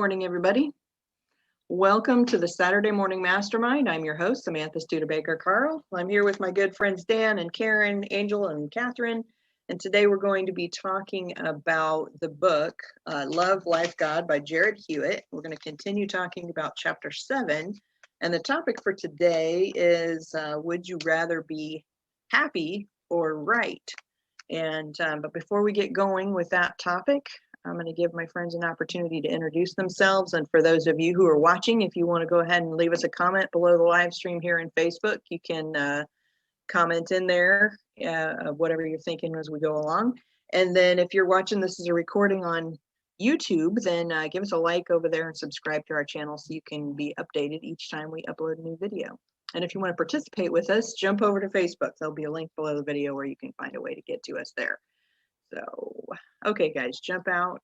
morning, everybody. Welcome to the Saturday Morning Mastermind. I'm your host, Samantha Studebaker-Carl. I'm here with my good friends Dan and Karen, Angel and Catherine. And today we're going to be talking about the book, Love, Life, God by Jarrad Hewett. We're going to continue talking about chapter 7. And the topic for today is, would you rather be happy or right? And but before we get going with that topic, I'm going to give my friends an opportunity to introduce themselves. And for those of you who are watching, if you want to go ahead and leave us a comment below the live stream here in Facebook, you can comment in there whatever you're thinking as we go along. And then if you're watching this as a recording on YouTube, then give us a like over there and subscribe to our channel so you can be updated each time we upload a new video. And if you want to participate with us, jump over to Facebook. There'll be a link below the video where you can find a way to get to us there. So, okay, guys, jump out,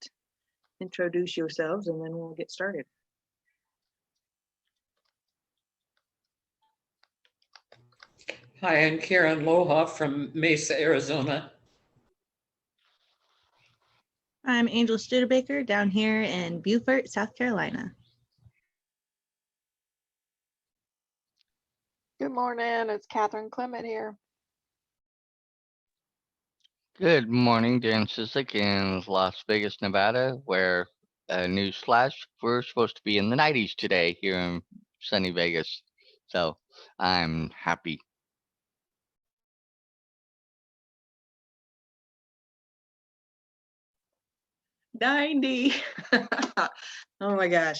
introduce yourselves, and then we'll get started. Hi, I'm Karen Loha from Mesa, Arizona. I'm Angel Studebaker down here in Beaufort, South Carolina. Good morning, it's Catherine Clement here. Good morning, Dan Sisek in Las Vegas, Nevada, where newsflash, we're supposed to be in the 90s today here in sunny Vegas. So I'm happy. '90. Oh my gosh.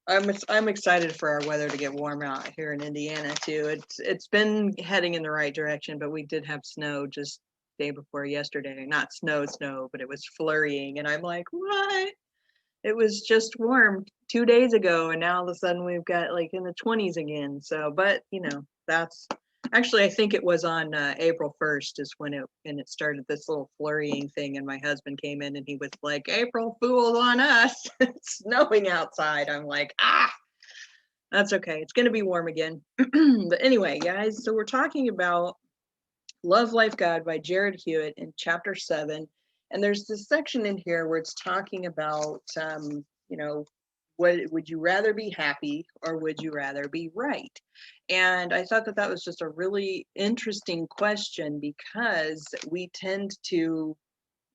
I'm excited for our weather to get warm out here in Indiana too. It's been heading in the right direction, but we did have snow just day before yesterday. Not snow, but it was flurrying, and I'm like, what? It was just warm 2 days ago, and now all of a sudden we've got like in the 20s again. So, but you know, that's actually, I think it was on April 1st is when it started this little flurrying thing, and my husband came in and he was like, April Fool's on us. It's snowing outside. I'm like, that's okay. It's going to be warm again. But anyway, guys, so we're talking about Love, Life, God by Jarrad Hewett in chapter 7. And there's this section in here where it's talking about, what would you rather be happy or would you rather be right? And I thought that was just a really interesting question because we tend to,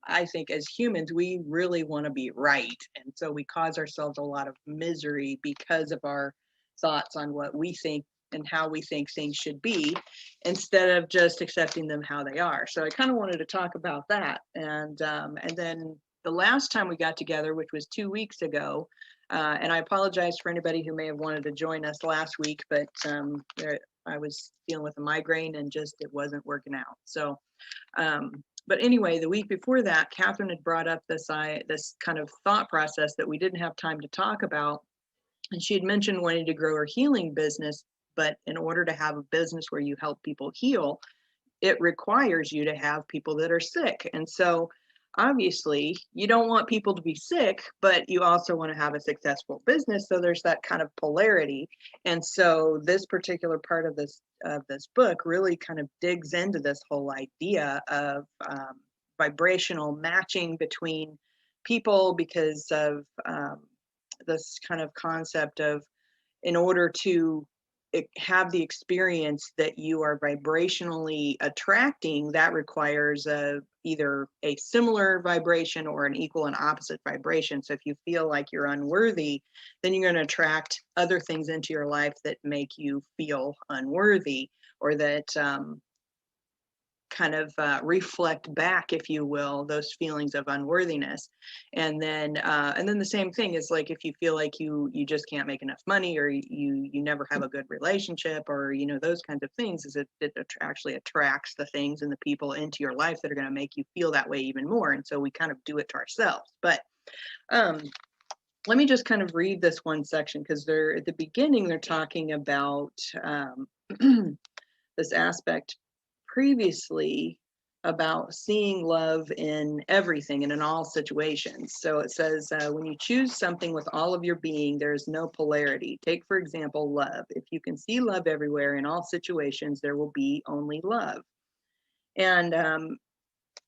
I think as humans, we really want to be right. And so we cause ourselves a lot of misery because of our thoughts on what we think and how we think things should be instead of just accepting them how they are. So I kind of wanted to talk about that. And then the last time we got together, which was 2 weeks ago, and I apologize for anybody who may have wanted to join us last week, but I was dealing with a migraine and just it wasn't working out. So, but anyway, the week before that, Catherine had brought up this kind of thought process that we didn't have time to talk about. And she had mentioned wanting to grow her healing business, but in order to have a business where you help people heal, it requires you to have people that are sick. And so obviously you don't want people to be sick, but you also want to have a successful business. So there's that kind of polarity. And so this particular part of this book really kind of digs into this whole idea of vibrational matching between people because of this kind of concept of, in order to have the experience that you are vibrationally attracting, that requires either a similar vibration or an equal and opposite vibration. So if you feel like you're unworthy, then you're going to attract other things into your life that make you feel unworthy, or that kind of reflect back, if you will, those feelings of unworthiness. And then the same thing is like if you feel like you just can't make enough money, or you never have a good relationship, or those kinds of things, is it actually attracts the things and the people into your life that are going to make you feel that way even more. And so we kind of do it to ourselves. But let me just kind of read this one section, because they're at the beginning, they're talking about this aspect previously about seeing love in everything and in all situations. So it says, when you choose something with all of your being, there is no polarity. Take, for example, love. If you can see love everywhere in all situations, there will be only love. And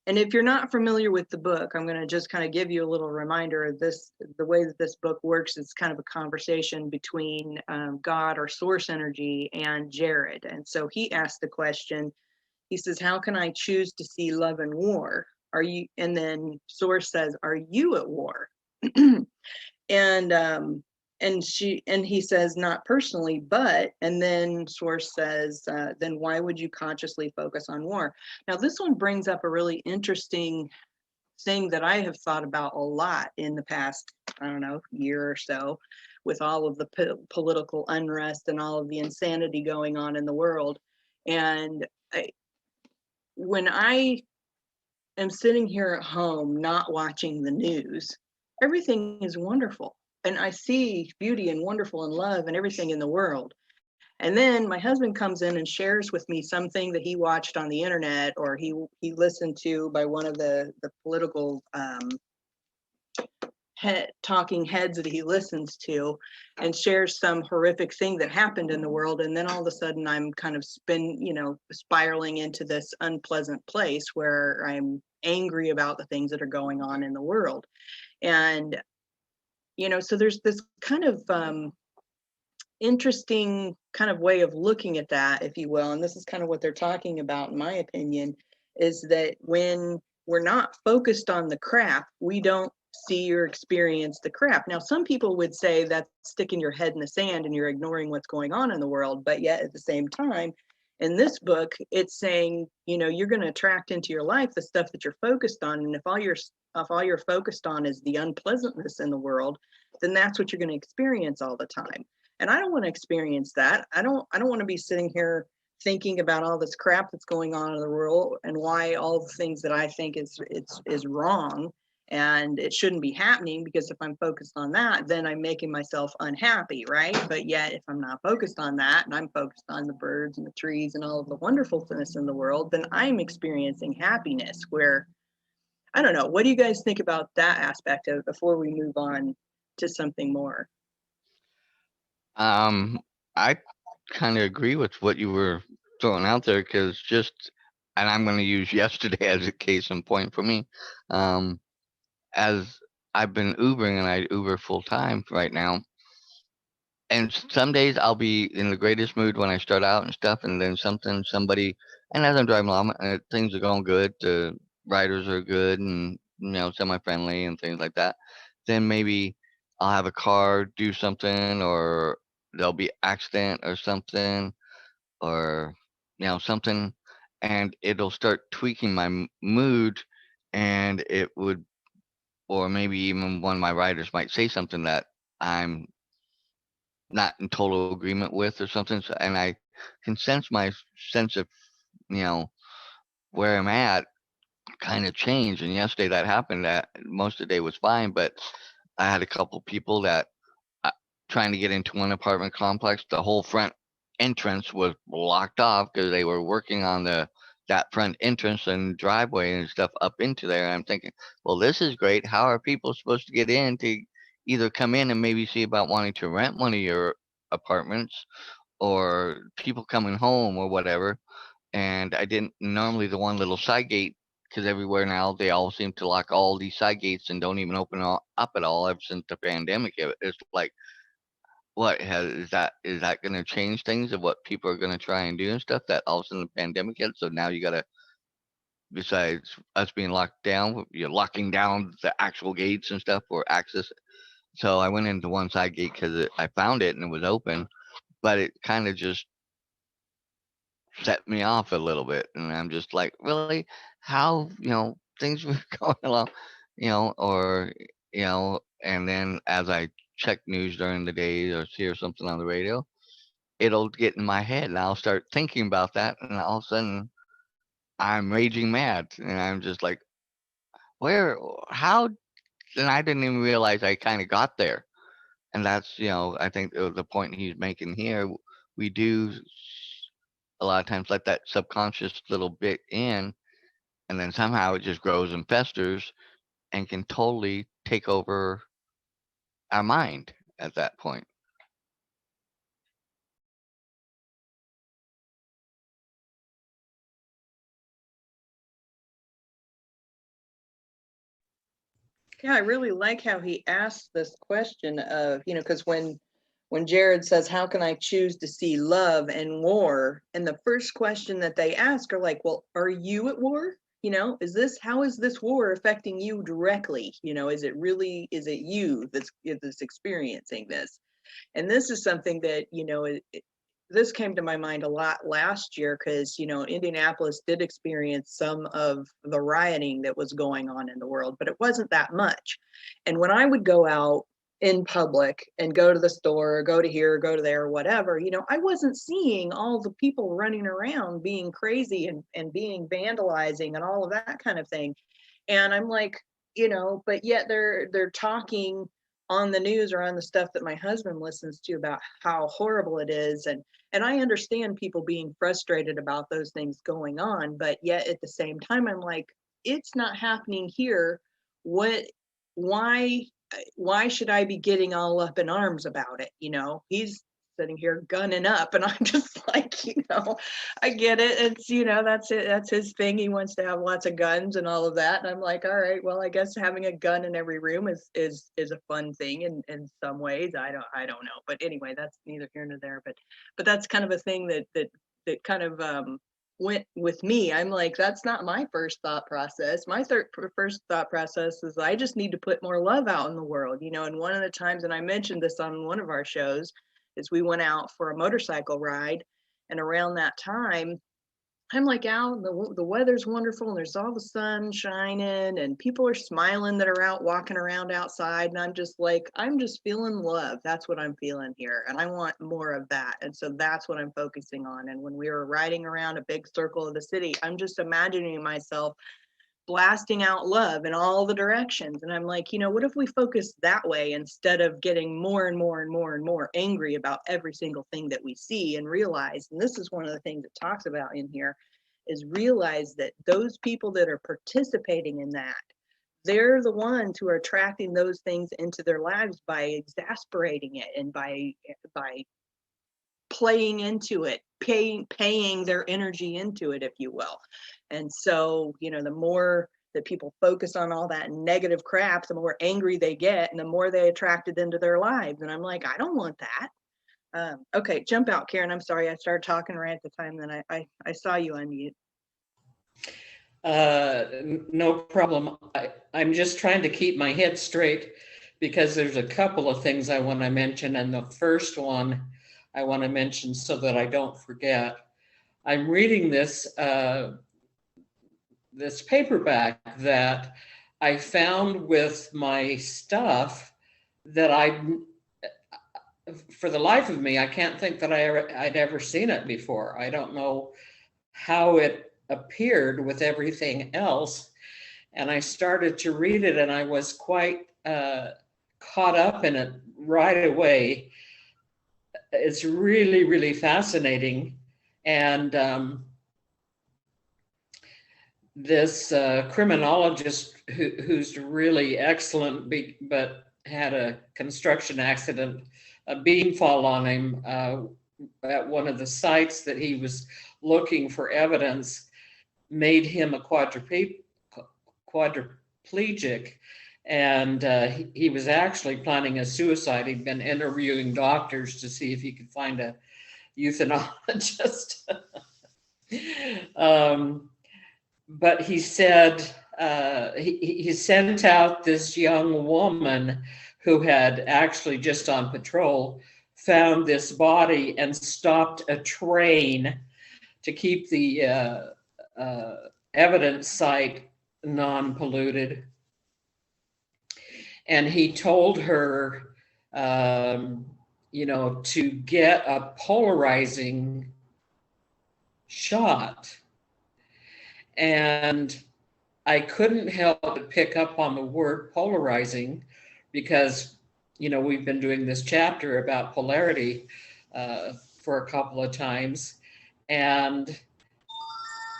And if you're not familiar with the book, I'm going to just kind of give you a little reminder of this. The way that this book works is kind of a conversation between God or source energy and Jarrad. And so he asked the question, he says, how can I choose to see love and war? Are you, and then source says, are you at war? and he says, not personally, but, and then source says, then why would you consciously focus on war? Now this one brings up a really interesting thing that I have thought about a lot in the past, I don't know, year or so, with all of the political unrest and all of the insanity going on in the world. And when I am sitting here at home not watching the news, everything is wonderful. And I see beauty and wonderful and love and everything in the world. And then my husband comes in and shares with me something that he watched on the internet, or he listened to by one of the political talking heads that he listens to, and shares some horrific thing that happened in the world. And then all of a sudden I'm kind of spiraling into this unpleasant place where I'm angry about the things that are going on in the world. And, so there's this kind of interesting kind of way of looking at that, if you will. And this is kind of what they're talking about, in my opinion, is that when we're not focused on the crap, we don't see or experience the crap. Now, some people would say that's sticking your head in the sand and you're ignoring what's going on in the world. But yet at the same time, in this book, it's saying, you're going to attract into your life the stuff that you're focused on. And if all you're focused on is the unpleasantness in the world, then that's what you're going to experience all the time. And I don't want to experience that. I don't want to be sitting here thinking about all this crap that's going on in the world and why all the things that I think is wrong and it shouldn't be happening, because if I'm focused on that, then I'm making myself unhappy, right? But yet if I'm not focused on that and I'm focused on the birds and the trees and all of the wonderfulness in the world, then I'm experiencing happiness. Where, I don't know, what do you guys think about that aspect of before we move on to something more? I kind of agree with what you were throwing out there, because and I'm going to use yesterday as a case in point for me. As I've been Ubering, and I Uber full time right now. And some days I'll be in the greatest mood when I start out and stuff, and then somebody, and as I'm driving along, things are going good. The riders are good and semi-friendly and things like that. Then maybe I'll have a car do something, or there'll be accident or something, or something, and it'll start tweaking my mood, and it would, or maybe even one of my riders might say something that I'm not in total agreement with or something. So, and I can sense my sense of, you know, where I'm at kind of change. And yesterday that happened. That most of the day was fine, but I had a couple people that uh, trying to get into one apartment complex. The whole front entrance was blocked off because they were working on that front entrance and driveway and stuff up into there. And I'm thinking, well, this is great. How are people supposed to get in to either come in and maybe see about wanting to rent one of your apartments, or people coming home or whatever? And I didn't normally the one little side gate, because everywhere now they all seem to lock all these side gates and don't even open up at all ever since the pandemic. It's like, what is that going to change things of what people are going to try and do and stuff, that all of a sudden the pandemic hit? So now you got to, besides us being locked down, you're locking down the actual gates and stuff for access. So I went into one side gate because I found it and it was open, but it kind of just set me off a little bit. And I'm just like, really? How, things were going along, or, and then as I check news during the day or hear something on the radio, it'll get in my head and I'll start thinking about that. And all of a sudden I'm raging mad. And I'm just like, where, how? And I didn't even realize I kind of got there. And that's, I think the point he's making here, we do a lot of times let that subconscious little bit in, and then somehow it just grows and festers and can totally take over our mind at that point. Yeah, I really like how he asked this question of, because when Jarrad says, how can I choose to see love and war? And the first question that they ask are like, well, are you at war? How is this war affecting you directly? Is it you that's experiencing this? And this is something that, this came to my mind a lot last year because, Indianapolis did experience some of the rioting that was going on in the world, but it wasn't that much. And when I would go out in public and go to the store, or go to here, or go to there, or whatever, I wasn't seeing all the people running around being crazy and being vandalizing and all of that kind of thing. And I'm like, but yet they're talking on the news or on the stuff that my husband listens to about how horrible it is. And I understand people being frustrated about those things going on, but yet at the same time, I'm like, it's not happening here. What, why should I be getting all up in arms about it? He's sitting here gunning up, and I'm just like, I get it. It's, that's it. That's his thing. He wants to have lots of guns and all of that. And I'm like, all right, well, I guess having a gun in every room is a fun thing in some ways. I don't know. But anyway, that's neither here nor there. But that's kind of a thing that kind of went with me. I'm like, that's not my first thought process. My first thought process is I just need to put more love out in the world, and one of the times, and I mentioned this on one of our shows, is we went out for a motorcycle ride, and around that time, I'm like out, the weather's wonderful, and there's all the sun shining, and people are smiling that are out walking around outside, and I'm just like, I'm just feeling love. That's what I'm feeling here, and I want more of that, and so that's what I'm focusing on. And when we were riding around a big circle of the city, I'm just imagining myself blasting out love in all the directions. And I'm like, what if we focus that way instead of getting more and more and more and more angry about every single thing that we see, and realize, and this is one of the things it talks about in here, is realize that those people that are participating in that, they're the ones who are attracting those things into their lives by exasperating it and by playing into it, paying their energy into it, if you will. And so, the more that people focus on all that negative crap, the more angry they get and the more they attract it into their lives. And I'm like, I don't want that. Okay, jump out, Karen. I'm sorry. I started talking right at the time. Then I saw you unmute. No problem. I'm just trying to keep my head straight because there's a couple of things I want to mention. And the first one I want to mention so that I don't forget. I'm reading this this paperback that I found with my stuff that for the life of me, I can't think that I'd ever seen it before. I don't know how it appeared with everything else. And I started to read it, and I was quite caught up in it right away. It's really, really fascinating. And this criminologist who's really excellent, but had a construction accident, a beam fall on him at one of the sites that he was looking for evidence, made him a quadriplegic. And he was actually planning a suicide. He'd been interviewing doctors to see if he could find a euthanologist. But he said he sent out this young woman who had actually just on patrol found this body and stopped a train to keep the evidence site non-polluted. And he told her, to get a polarizing shot. And I couldn't help but pick up on the word polarizing because, we've been doing this chapter about polarity for a couple of times. And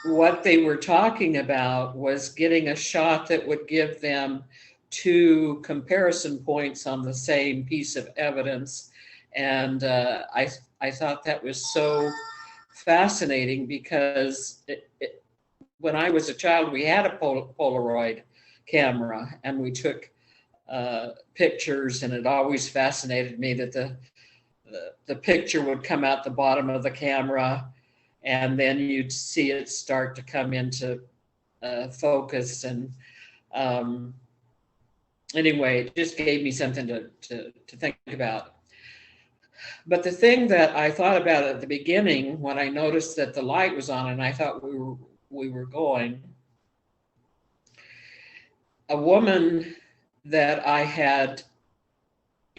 what they were talking about was getting a shot that would give them 2 comparison points on the same piece of evidence. And I thought that was so fascinating because when I was a child, we had a Polaroid camera, and we took pictures, and it always fascinated me that the picture would come out the bottom of the camera, and then you'd see it start to come into focus. And anyway, it just gave me something to think about. But the thing that I thought about at the beginning, when I noticed that the light was on and I thought we were going, a woman that I had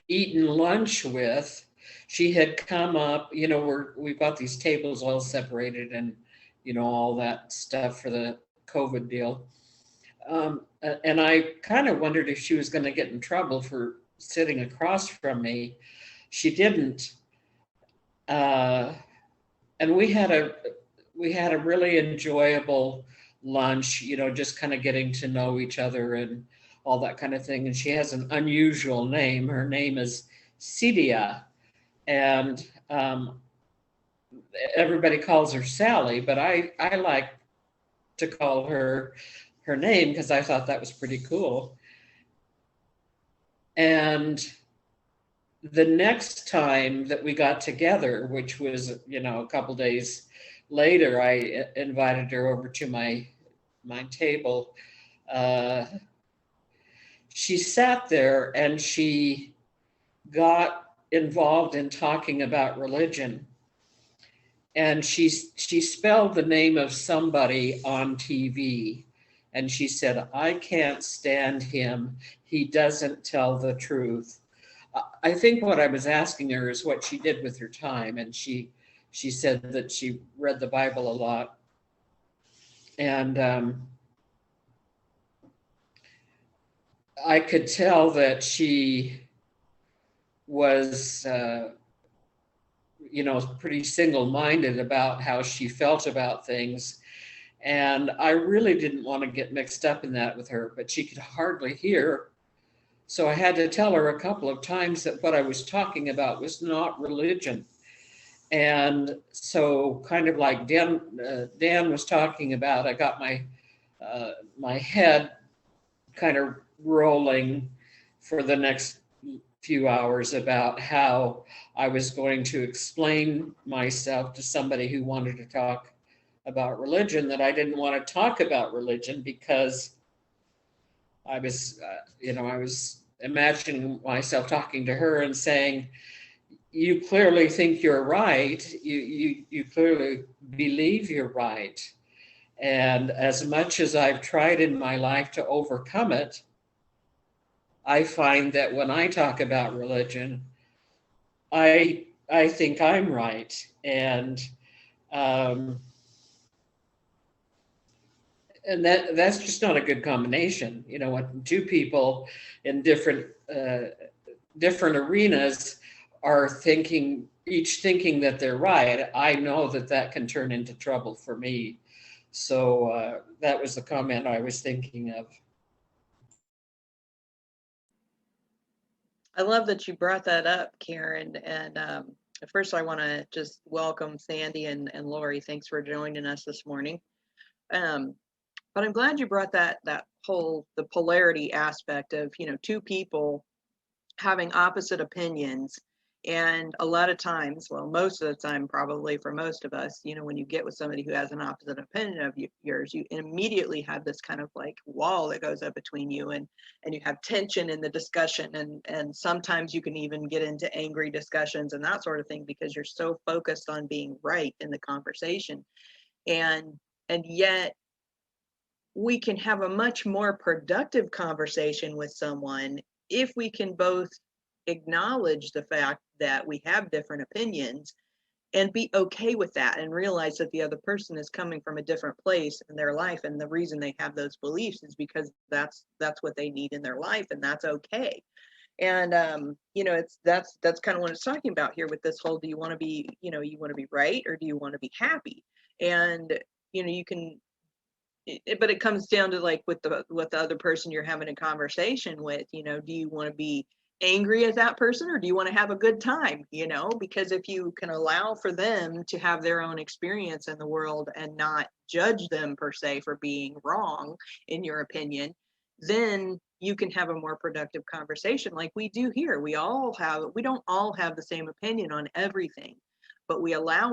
eaten lunch with, she had come up, we've got these tables all separated and, all that stuff for the COVID deal. And I kind of wondered if she was going to get in trouble for sitting across from me. She didn't. And we had a really enjoyable lunch, just kind of getting to know each other and all that kind of thing. And she has an unusual name. Her name is Cedia, and everybody calls her Sally, but I like to call her name because I thought that was pretty cool. And the next time that we got together, which was, a couple days later, I invited her over to my table. She sat there and she got involved in talking about religion. And she spelled the name of somebody on TV. And she said, "I can't stand him. He doesn't tell the truth." I think what I was asking her is what she did with her time. And she said that she read the Bible a lot. And I could tell that she was, pretty single-minded about how she felt about things. And I really didn't want to get mixed up in that with her, but she could hardly hear. So I had to tell her a couple of times that what I was talking about was not religion. And so kind of like Dan was talking about, I got my head kind of rolling for the next few hours about how I was going to explain myself to somebody who wanted to talk about religion, that I didn't want to talk about religion because I was, I was imagining myself talking to her and saying, "You clearly think you're right. You clearly believe you're right. And as much as I've tried in my life to overcome it, I find that when I talk about religion, I think I'm right." And that's just not a good combination. When two people in different arenas are each thinking that they're right, I know that can turn into trouble for me. So that was the comment I was thinking of. I love that you brought that up, Karen. And first, I want to just welcome Sandy and Lori. Thanks for joining us this morning. But I'm glad you brought the polarity aspect of, two people having opposite opinions. And a lot of times, well, most of the time, probably for most of us, when you get with somebody who has an opposite opinion of yours, you immediately have this kind of like wall that goes up between you, and you have tension in the discussion. And sometimes you can even get into angry discussions and that sort of thing because you're so focused on being right in the conversation. And yet we can have a much more productive conversation with someone if we can both acknowledge the fact that we have different opinions and be okay with that and realize that the other person is coming from a different place in their life, and the reason they have those beliefs is because that's what they need in their life, and that's okay. And that's kind of what it's talking about here with this whole, do you want to be right, or do you want to be happy? And you can, but it comes down to like with the other person you're having a conversation with, do you want to be angry at that person, or do you want to have a good time? Because if you can allow for them to have their own experience in the world and not judge them per se for being wrong in your opinion, then you can have a more productive conversation like we do here. We don't all have the same opinion on everything, but we allow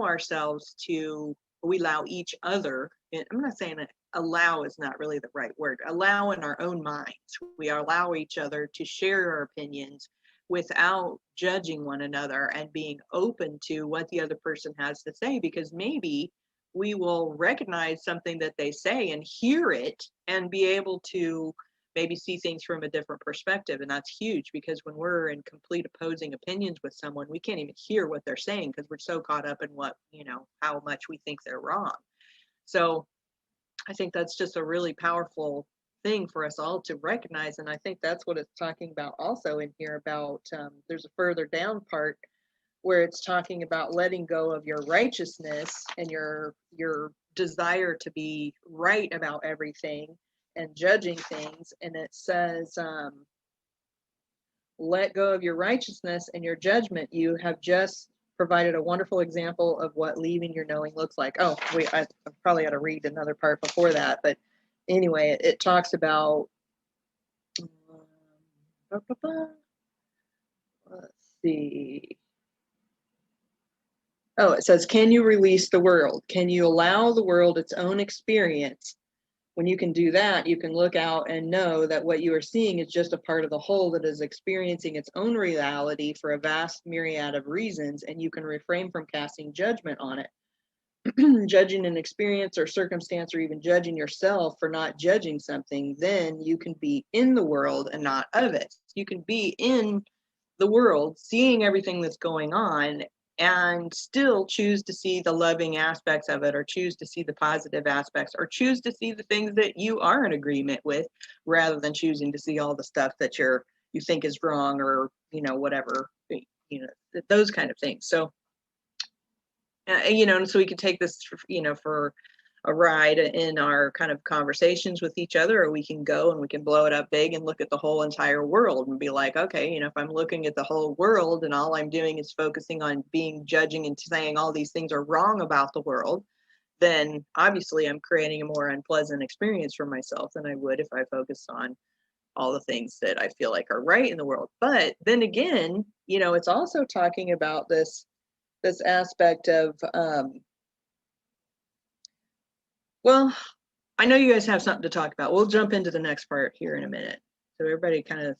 each other, and I'm not saying that allow is not really the right word, allow in our own minds. We allow each other to share our opinions without judging one another and being open to what the other person has to say, because maybe we will recognize something that they say and hear it and be able to maybe see things from a different perspective. And that's huge, because when we're in complete opposing opinions with someone, we can't even hear what they're saying because we're so caught up in how much we think they're wrong. So I think that's just a really powerful thing for us all to recognize. And I think that's what it's talking about also in here about, there's a further down part where it's talking about letting go of your righteousness and your desire to be right about everything and judging things. And it says, let go of your righteousness and your judgment. You have just provided a wonderful example of what leaving your knowing looks like. Oh, I probably ought to read another part before that. But anyway, it talks about, let's see. Oh, it says, can you release the world? Can you allow the world its own experience? When you can do that, you can look out and know that what you are seeing is just a part of the whole that is experiencing its own reality for a vast myriad of reasons, and you can refrain from casting judgment on it. Judging an experience or circumstance, or even judging yourself for not judging something, then you can be in the world and not of it. You can be in the world, seeing everything that's going on, and still choose to see the loving aspects of it, or choose to see the positive aspects, or choose to see the things that you are in agreement with, rather than choosing to see all the stuff that you think is wrong, or whatever, those kind of things. So and so we can take this for a ride in our kind of conversations with each other, or we can go and we can blow it up big and look at the whole entire world and be like, okay, if I'm looking at the whole world and all I'm doing is focusing on judging and saying all these things are wrong about the world, then obviously I'm creating a more unpleasant experience for myself than I would if I focused on all the things that I feel like are right in the world. But then again, it's also talking about this aspect of, well, I know you guys have something to talk about. We'll jump into the next part here in a minute. So everybody kind of.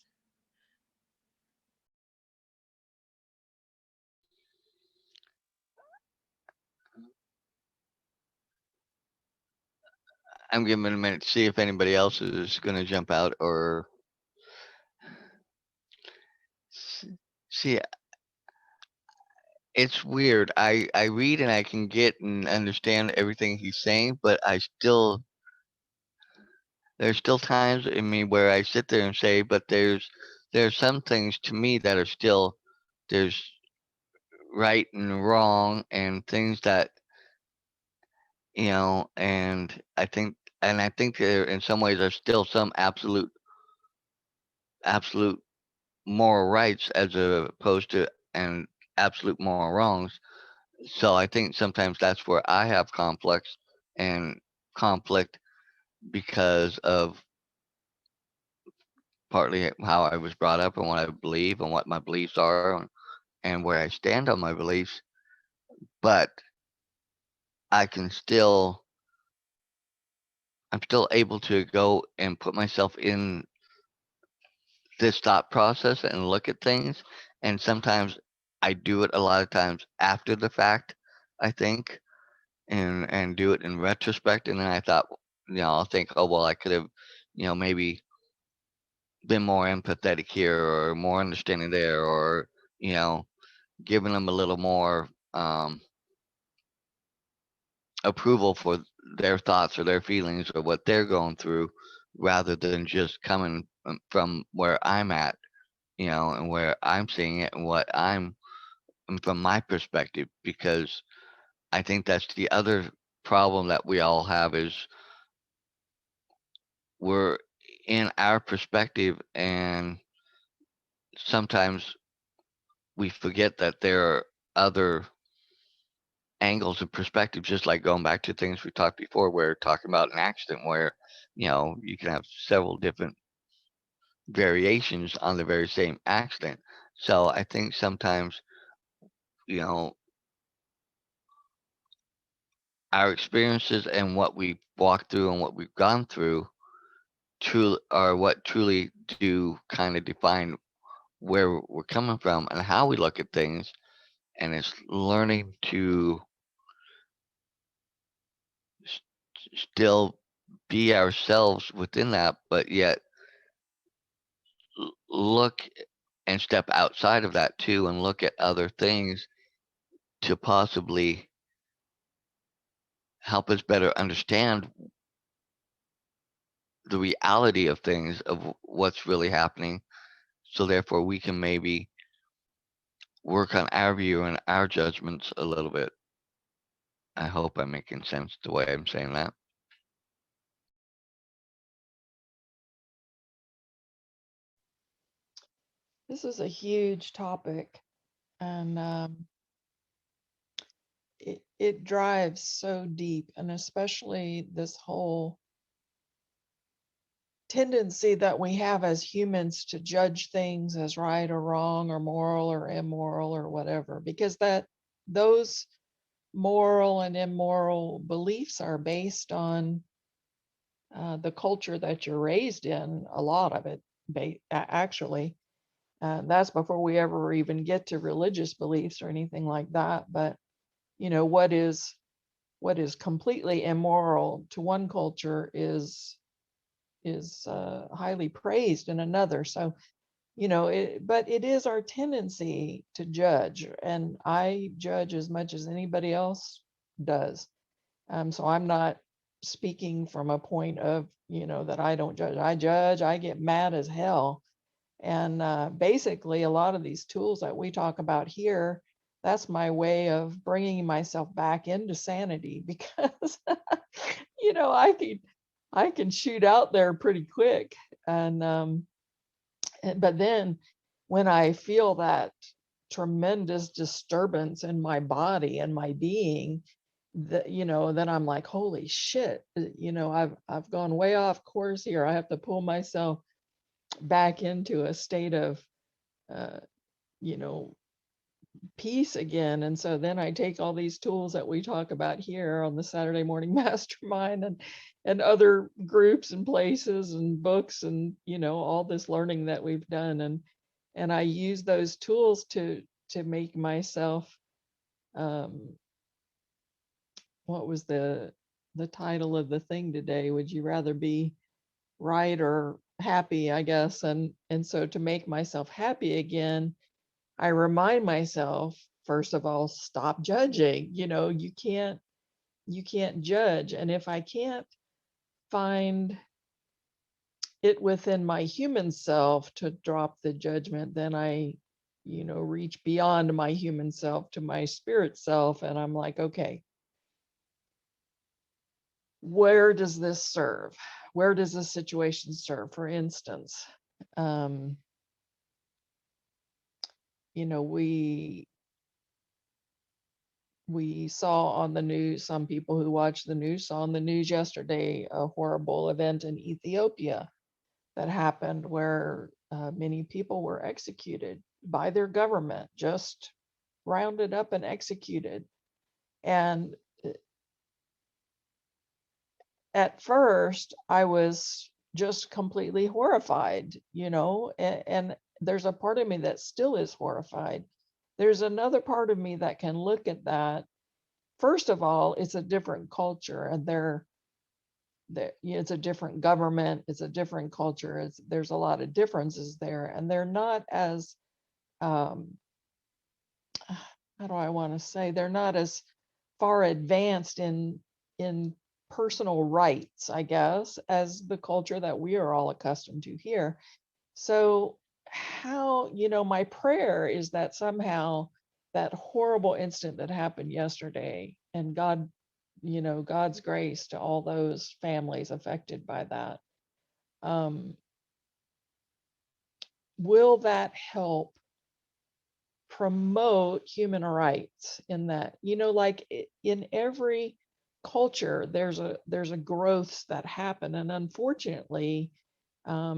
I'm giving it a minute to see if anybody else is going to jump out or see. It's weird. I read and I can get and understand everything he's saying, but there's still times in me where I sit there and say, but there's some things to me that are still there's right and wrong and things that and I think there in some ways there's still some absolute moral rights as opposed to and absolute moral wrongs. So I think sometimes that's where I have and conflict because of partly how I was brought up and what I believe and what my beliefs are and where I stand on my beliefs. But I can I'm still able to go and put myself in this thought process and look at things. And sometimes I do it a lot of times after the fact, I think, and do it in retrospect. And then I thought, I'll think, oh well, I could have, maybe been more empathetic here or more understanding there, or giving them a little more approval for their thoughts or their feelings or what they're going through, rather than just coming from where I'm at, and where I'm seeing it and what I'm from my perspective. Because I think that's the other problem that we all have is we're in our perspective, and sometimes we forget that there are other angles of perspective, just like going back to things we talked before, where talking about an accident where you can have several different variations on the very same accident. So I think sometimes, you know, our experiences and what we've walked through and what we've gone through truly are what truly do kind of define where we're coming from and how we look at things. And it's learning to s- still be ourselves within that, but yet look and step outside of that too and look at other things to possibly help us better understand the reality of things of what's really happening, so therefore we can maybe work on our view and our judgments a little bit. I hope I'm making sense the way I'm saying that. This is a huge topic, and it drives so deep, and especially this whole tendency that we have as humans to judge things as right or wrong or moral or immoral or whatever, because those moral and immoral beliefs are based on the culture that you're raised in, a lot of it, actually. That's before we ever even get to religious beliefs or anything like that. But what is completely immoral to one culture is highly praised in another. So but it is our tendency to judge, and I judge as much as anybody else does. So I'm not speaking from a point of, that I don't judge. I judge, I get mad as hell. And basically, a lot of these tools that we talk about here, that's my way of bringing myself back into sanity because, I can shoot out there pretty quick. But then when I feel that tremendous disturbance in my body and my being, that then I'm like, holy shit, I've gone way off course here. I have to pull myself back into a state of uh, you know peace again. And so then I take all these tools that we talk about here on the Saturday Morning Mastermind and other groups and places and books and all this learning that we've done, and I use those tools to make myself um what was the title of the thing today? Would you rather be right or happy, I guess. And so to make myself happy again, I remind myself, first of all, stop judging. You can't judge. And if I can't find it within my human self to drop the judgment, then I reach beyond my human self to my spirit self, and I'm like, okay, where does this serve? Where does this situation serve? For instance, um, we saw on the news, some people who watch the news saw on the news yesterday a horrible event in Ethiopia that happened where many people were executed by their government, just rounded up and executed. And at first, I was just completely horrified, and there's a part of me that still is horrified. There's another part of me that can look at that. First of all, it's a different culture, and it's a different government, it's a different culture. There's a lot of differences there, and they're not as um, how do I want to say, they're not as far advanced in personal rights, I guess, as the culture that we are all accustomed to here. So how, my prayer is that somehow that horrible incident that happened yesterday, and God's grace to all those families affected by that, will that help promote human rights in that, like in every culture, there's a growths that happen. And unfortunately,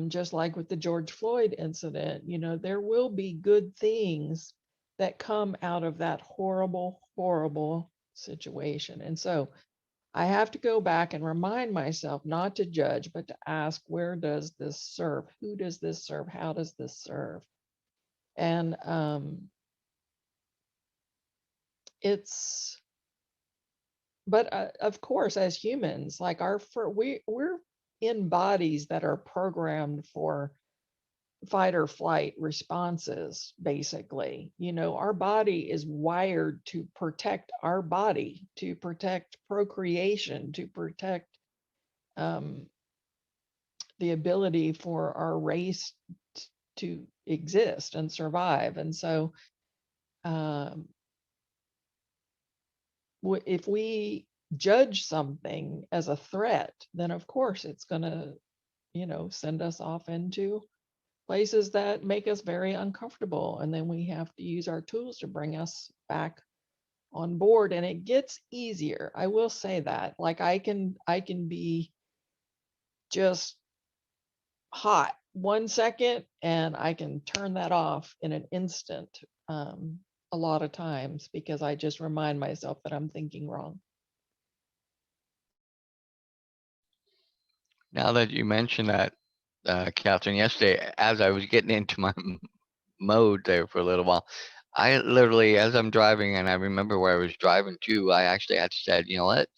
Just like with the George Floyd incident, you know, there will be good things that come out of that horrible, horrible situation. And so I have to go back and remind myself not to judge, but to ask, where does this serve? Who does this serve? How does this serve? And but of course, as humans, like we're in bodies that are programmed for fight or flight responses, basically. You know, our body is wired to protect our body, to protect procreation, to protect um, the ability for our race to exist and survive. And so um, if we judge something as a threat, then of course it's going to, you know, send us off into places that make us very uncomfortable. And then we have to use our tools to bring us back on board. And it gets easier. I will say that. Like I can be just hot 1 second and I can turn that off in an instant. A lot of times because I just remind myself that I'm thinking wrong. Now that you mentioned that, Catherine, yesterday, as I was getting into my mode there for a little while, I literally, as I'm driving, and I remember where I was driving to, I actually had said, you know what?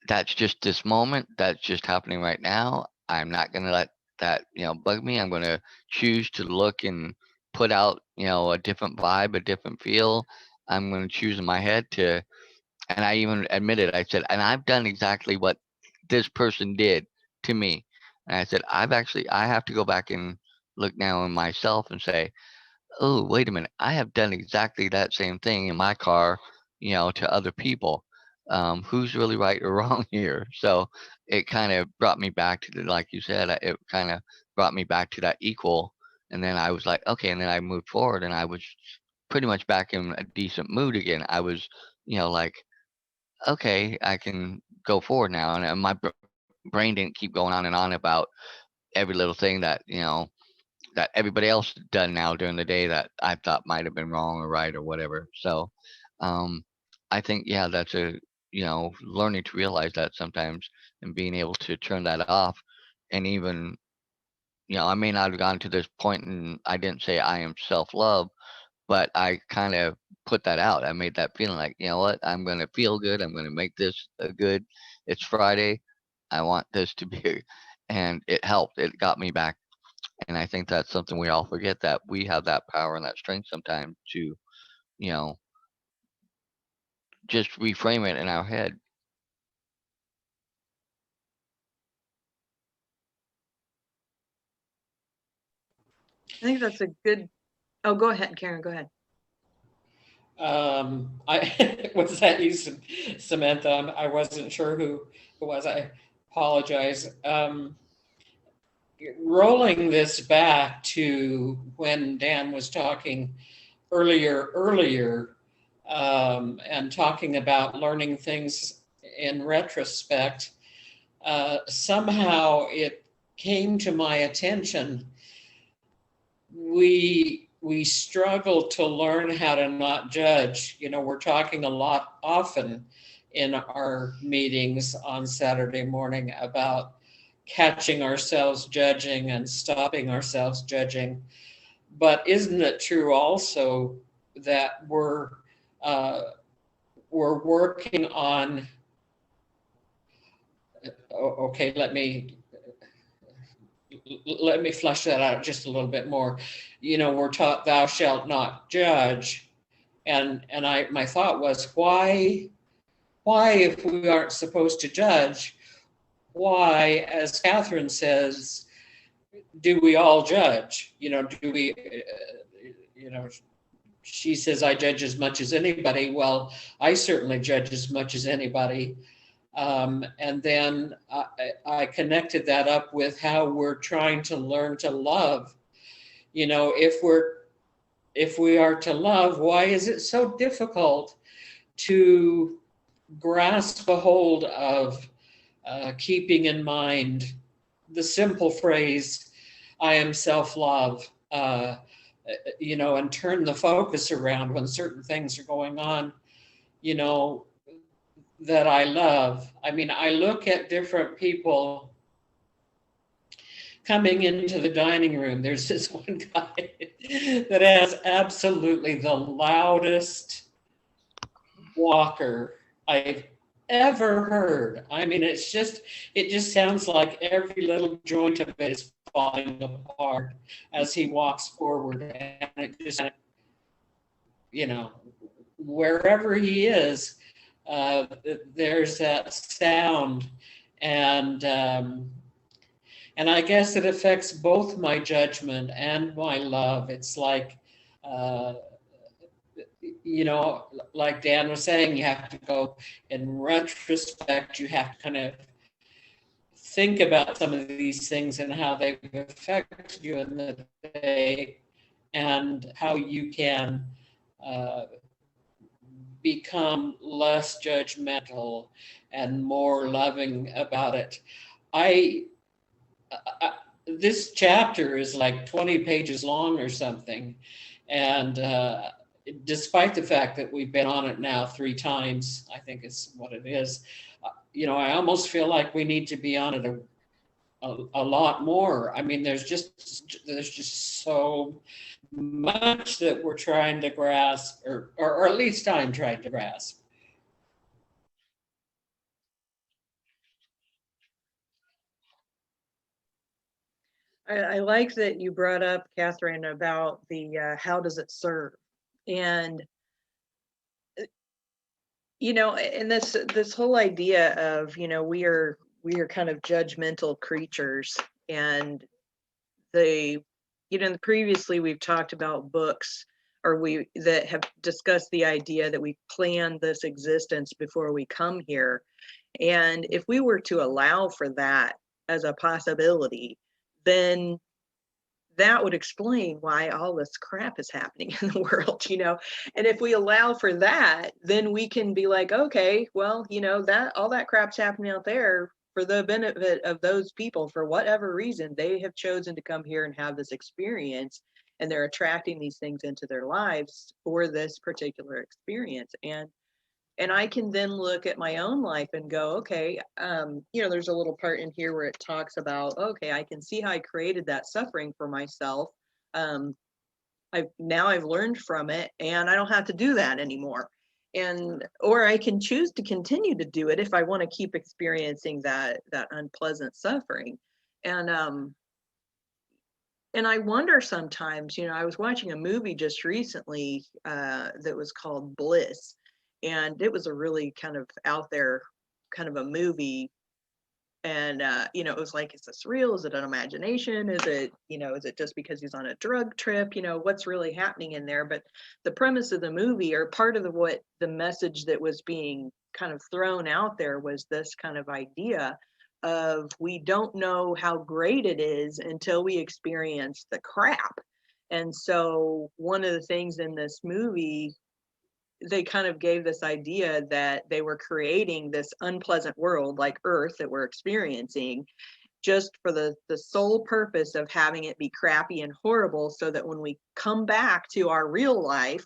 That's just this moment. That's just happening right now. I'm not going to let that, bug me. I'm going to choose to look and put out, a different vibe, a different feel. I'm going to choose in my head to, and I even admitted, I said, and I've done exactly what this person did to me. And I said, I have to go back and look now in myself and say, oh, wait a minute, I have done exactly that same thing in my car, to other people. Who's really right or wrong here? So it kind of brought me back to like you said, it kind of brought me back to that equal. And then I was like, okay. And then I moved forward and I was pretty much back in a decent mood again. I was, like, okay, I can go forward now. And my brain didn't keep going on and on about every little thing that, that everybody else done now during the day that I thought might have been wrong or right or whatever. So um, I think, yeah, that's learning to realize that sometimes and being able to turn that off. And even, I may not have gotten to this point and I didn't say I am self love, but I kind of put that out. I made that feeling like, you know what, I'm going to feel good. I'm going to make this good. It's Friday. I want this to be, and it helped. It got me back. And I think that's something we all forget, that we have that power and that strength sometimes to, you know, just reframe it in our head. I think that's a good, oh, go ahead, Karen, go ahead. I was that you, Samantha? I wasn't sure who it was. I apologize. Rolling this back to when Dan was talking earlier, and talking about learning things in retrospect, somehow it came to my attention. We struggle to learn how to not judge. You know, we're talking a lot often in our meetings on Saturday morning about catching ourselves judging and stopping ourselves judging. But isn't it true also that we're working on, okay, let me flush that out just a little bit more. You know, we're taught thou shalt not judge. And my thought was, why if we aren't supposed to judge, why, as Catherine says, do we all judge? You know, do we, she says, I judge as much as anybody. Well, I certainly judge as much as anybody. And then I connected that up with how we're trying to learn to love. You know, if we are to love, why is it so difficult to grasp a hold of keeping in mind the simple phrase, I am self-love, and turn the focus around when certain things are going on, that I love. I mean, I look at different people coming into the dining room. There's this one guy that has absolutely the loudest walker I've ever heard. I mean, it just sounds like every little joint of it is falling apart as he walks forward. And it just, wherever he is, there's that sound. And I guess it affects both my judgment and my love. It's like, like Dan was saying, you have to go in retrospect, you have to kind of think about some of these things and how they've affected you in the day and how you can become less judgmental and more loving about it. This chapter is like 20 pages long or something. And despite the fact that we've been on it now 3 times, I think it's what it is, I almost feel like we need to be on it a lot more. I mean, there's just so much that we're trying to grasp, or at least I'm trying to grasp. I like that you brought up, Catherine, about the how does it serve, and and this whole idea of we are kind of judgmental creatures, and previously we've talked about books that have discussed the idea that we plan this existence before we come here, and if we were to allow for that as a possibility, then that would explain why all this crap is happening in the world, and if we allow for that, then we can be like, okay, well, that all that crap's happening out there for the benefit of those people. For whatever reason, they have chosen to come here and have this experience, and they're attracting these things into their lives for this particular experience. And I can then look at my own life and go, okay, there's a little part in here where it talks about, okay, I can see how I created that suffering for myself. I've learned from it, and I don't have to do that anymore. Or I can choose to continue to do it if I want to keep experiencing that unpleasant suffering. And I wonder sometimes, I was watching a movie just recently that was called Bliss. And it was a really kind of out there kind of a movie. And, it was like, is this real? Is it an imagination? Is it just because he's on a drug trip? What's really happening in there? But the premise of the movie, or part of what the message that was being kind of thrown out there, was this kind of idea of, we don't know how great it is until we experience the crap. And so one of the things in this movie, they kind of gave this idea that they were creating this unpleasant world like Earth that we're experiencing, just for the sole purpose of having it be crappy and horrible, so that when we come back to our real life,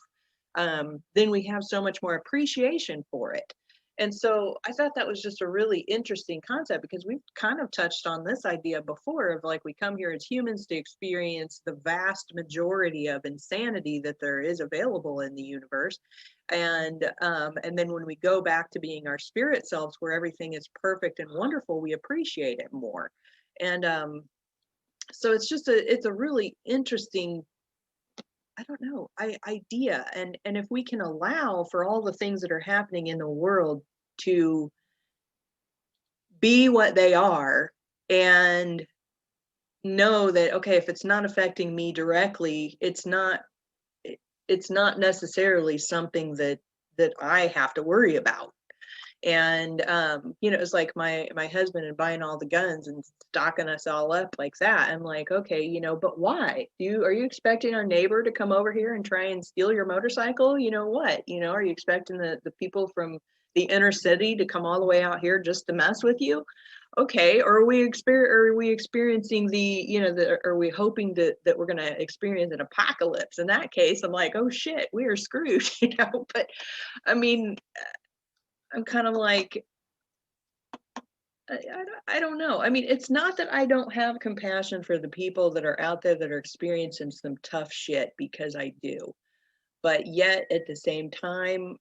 then we have so much more appreciation for it. And so I thought that was just a really interesting concept, because we've kind of touched on this idea before of, like, we come here as humans to experience the vast majority of insanity that there is available in the universe. And then when we go back to being our spirit selves, where everything is perfect and wonderful, we appreciate it more. And so it's a really interesting, I don't know, idea. And if we can allow for all the things that are happening in the world to be what they are, and know that, okay, if it's not affecting me directly, it's not necessarily something that I have to worry about. And it's like my husband and buying all the guns and stocking us all up like that. I'm like, okay, but why? Are you expecting our neighbor to come over here and try and steal your motorcycle? What? Are you expecting the people from the inner city to come all the way out here just to mess with you? okay, or are we experiencing the, you know, are we hoping that we're going to experience an apocalypse? In that case, I'm like, oh shit, we are screwed, you know. But I mean, I'm kind of like, I don't know. I mean, it's not that I don't have compassion for the people that are out there that are experiencing some tough shit, because I do. But yet at the same time,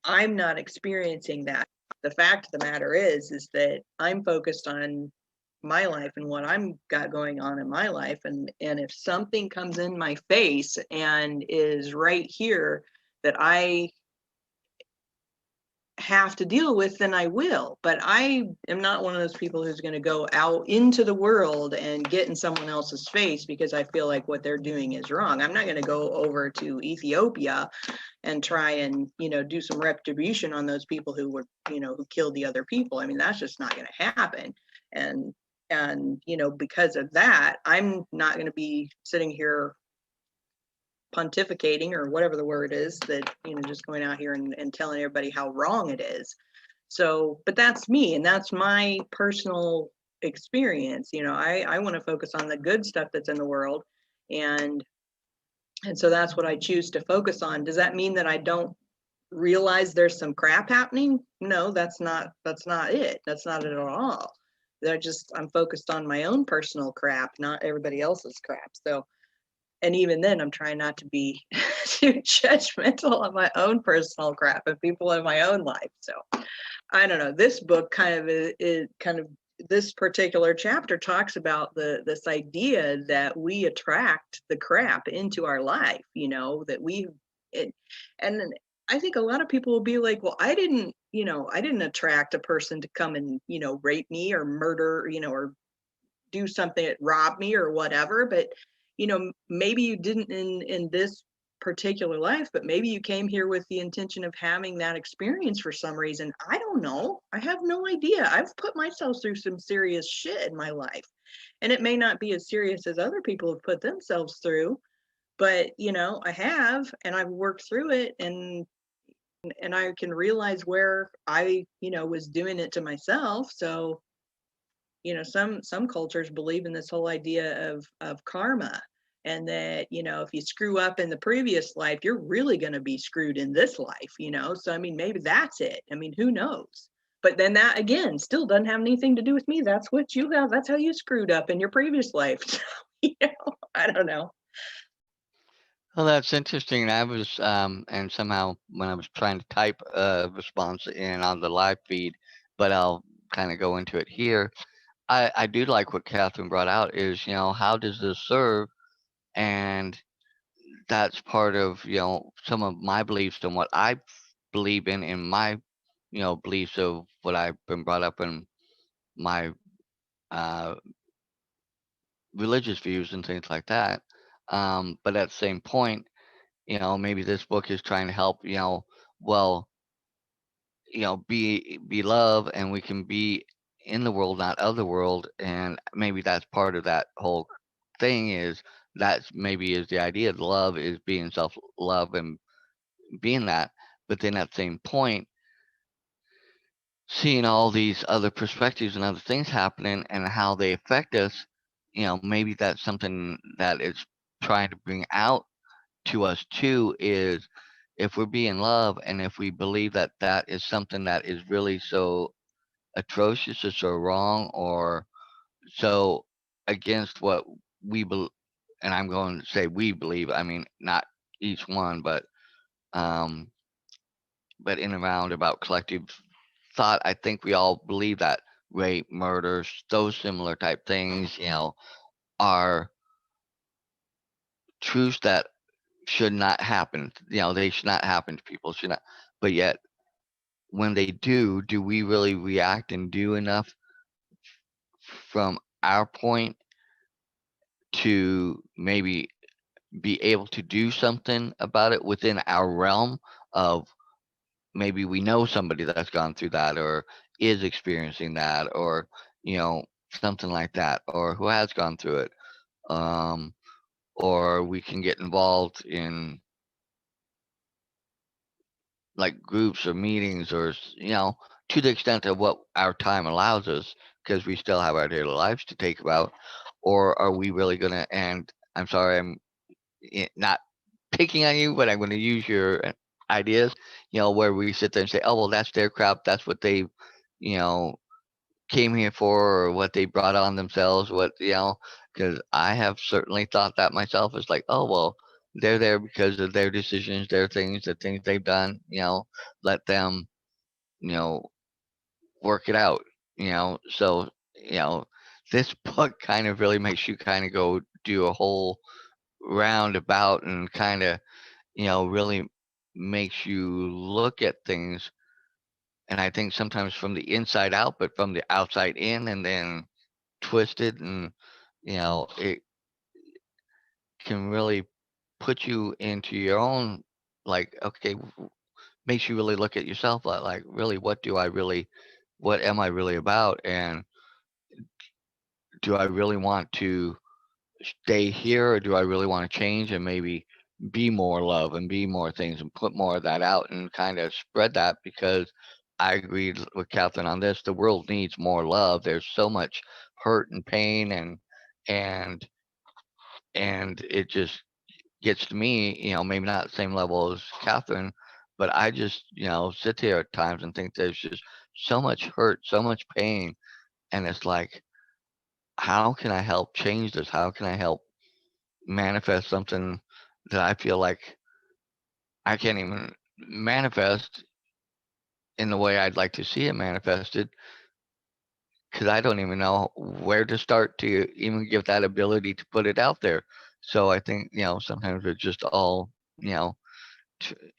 I'm not experiencing that. The fact of the matter is that I'm focused on my life and what I'm got going on in my life. And if something comes in my face and is right here that I have to deal with, then I will. But I am not one of those people who's going to go out into the world and get in someone else's face because I feel like what they're doing is wrong. I'm not going to go over to Ethiopia and try and, you know, do some retribution on those people who were, you know, who killed the other people. I mean, that's just not going to happen. And you know, because of that, I'm not going to be sitting here pontificating, or whatever the word is, that, you know, just going out here and telling everybody how wrong it is. So, but that's me, and that's my personal experience. You know, I want to focus on the good stuff that's in the world, and so that's what I choose to focus on. Does that mean that I don't realize there's some crap happening? No, that's not it. That's not it at all. I'm focused on my own personal crap, not everybody else's crap. So, and even then, I'm trying not to be too judgmental of my own personal crap and people in my own life. So I don't know. This book this particular chapter talks about this idea that we attract the crap into our life, you know, and I think a lot of people will be like, well, I didn't attract a person to come and, you know, rape me or murder, you know, or do something that rob me or whatever. But, you know, maybe you didn't in this particular life, but maybe you came here with the intention of having that experience for some reason. I don't know. I have no idea. I've put myself through some serious shit in my life, and it may not be as serious as other people have put themselves through, but, you know, I have, and I've worked through it, and I can realize where I, you know, was doing it to myself. So, you know, some cultures believe in this whole idea of karma, and that, you know, if you screw up in the previous life, you're really going to be screwed in this life, you know. So I mean, maybe that's it. I mean, who knows? But then that again still doesn't have anything to do with me. That's what you have. That's how you screwed up in your previous life. So, you know, I don't know. Well, that's interesting. I was, and somehow when I was trying to type a response in on the live feed, but I'll kind of go into it here. I do like what Catherine brought out is, you know, how does this serve? And that's part of, you know, some of my beliefs and what I believe in my, you know, beliefs of what I've been brought up in my uh, religious views and things like that. But at the same point, you know, maybe this book is trying to help, you know, well, you know, be love, and we can be in the world, not of the world. And maybe that's part of that whole thing is that's maybe is the idea. Love is being self love and being that. But then at the same point, seeing all these other perspectives and other things happening and how they affect us, you know, maybe that's something that it's trying to bring out to us too, is if we're being love and if we believe that that is something that is really so atrocious or so wrong or so against what we believe, and I'm going to say we believe, I mean not each one, um but in a roundabout collective thought, I think we all believe that rape, murders, those similar type things, you know, are truths that should not happen. You know, they should not happen to people. Should not. But yet, when they do we really react and do enough from our point to maybe be able to do something about it within our realm of maybe we know somebody that's gone through that or is experiencing that or, you know, something like that, or who has gone through it. Um, or we can get involved in like groups or meetings or, you know, to the extent of what our time allows us, because we still have our daily lives to take about, or are we really gonna? And I'm sorry, I'm not picking on you, but I'm going to use your ideas. Where we sit there and say, "Oh, well, that's their crap. That's what they, you know, came here for, or what they brought on themselves." Because I have certainly thought that myself. It's like, oh well, they're there because of their decisions, their things, the things they've done. Let them, you know, work it out. So this book kind of really makes you kind of go do a whole roundabout and kind of really makes you look at things. And I think sometimes from the inside out, but from the outside in, and then twisted, and it can really put you into your own, like, okay, makes you really look at yourself, like really, what am I really about? And do I really want to stay here, or do I really want to change and maybe be more love and be more things and put more of that out and kind of spread that? Because I agreed with Catherine on this. The world needs more love. There's so much hurt and pain, and it just gets to me, maybe not the same level as Catherine, but I just, sit here at times and think there's just so much hurt, so much pain. And it's like, how can I help change this? How can I help manifest something that I feel like I can't even manifest in the way I'd like to see it manifested, because I don't even know where to start to even give that ability to put it out there. So I think, sometimes it's just all, you know,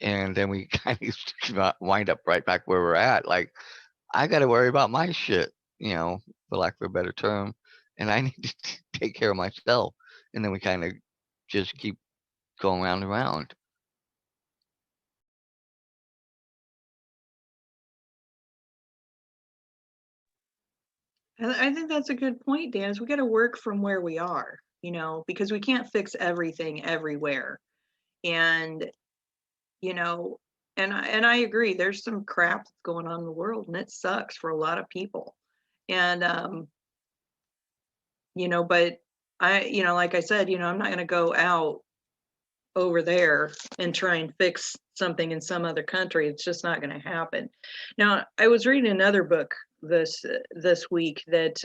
and then we kind of wind up right back where we're at. Like, I got to worry about my shit, for lack of a better term, and I need to take care of myself. And then we kind of just keep going round and round. I think that's a good point, Dan. Is we got to work from where we are, because we can't fix everything everywhere. And, you know, and I agree, there's some crap that's going on in the world, and it sucks for a lot of people. And but like I said, I'm not going to go out over there and try and fix something in some other country. It's just not going to happen. Now, I was reading another book this week that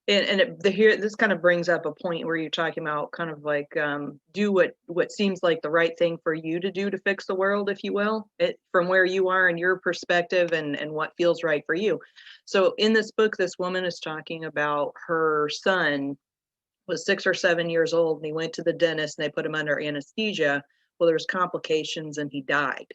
this kind of brings up a point where you're talking about kind of like do what seems like the right thing for you to do to fix the world, if you will, from where you are and your perspective, and what feels right for you. So in this book, this woman is talking about her son was 6 or 7 years old, and he went to the dentist and they put him under anesthesia. Well, there was complications and he died.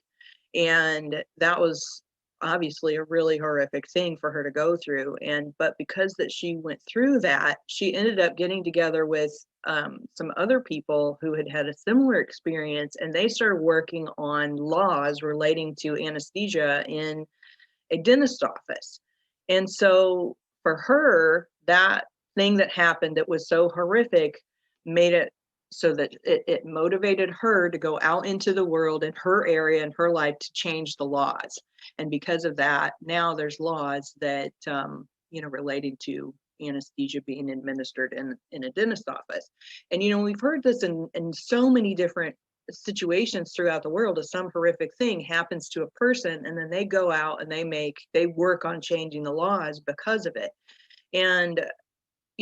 And that was obviously a really horrific thing for her to go through. But because that she went through that, she ended up getting together with some other people who had had a similar experience, and they started working on laws relating to anesthesia in a dentist office. And so for her, that thing that happened that was so horrific made it so that it motivated her to go out into the world in her area and her life to change the laws. And because of that, now there's laws that relating to anesthesia being administered in a dentist office. And we've heard this in so many different situations throughout the world. If some horrific thing happens to a person, and then they go out and they work on changing the laws because of it. And